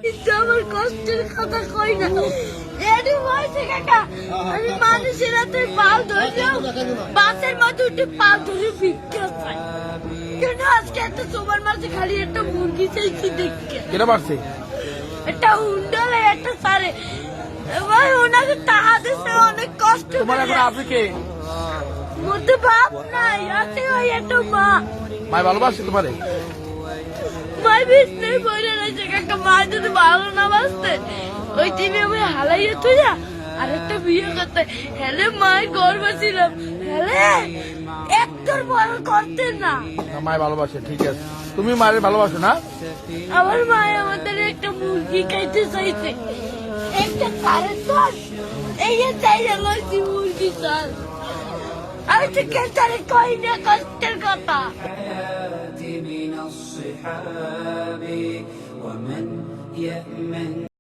কিন্তু আমার কষ্টের কথা কই না। এরই বয়সে কাকা আমি মানুষের হাতে পাও ধরলেও বাসের মধ্যে উঠে পাও ধরে ভিক্ষা চাই। কেন আজকে একটা তোমার মাঝে খালি একটা মুরগি চাইছি দেখতে। কেন পারছে? একটা হুন্ডালে একটা সারে ভাই ওনাকে টাকা দিতে অনেক কষ্ট। তোমার এখন আপনি কে? মধ্যে বাপ নাই, আছে ওই একটা মা। মায় ভালোবাসে তোমারে? মাই বিছনে বইরে রয়েছে কাকা। মা যদি ভালো না বাসতে ওই দিনে আমি হালাইয়া তুই যা আর একটা বিয়ে করতে হেলে মায়ের গর্ব ছিলাম। হেলে একটার বড় করতে না। মায় ভালোবাসে, ঠিক আছে। তুমি মায়ের ভালোবাসো না? আমার মায় আমাদের একটা মুরগি খাইতে চাইছে, একটা সাড়ে চার এই চাই লইছি মুরগি চাল। আমি তো কেতারে কই না কষ্টের কথা।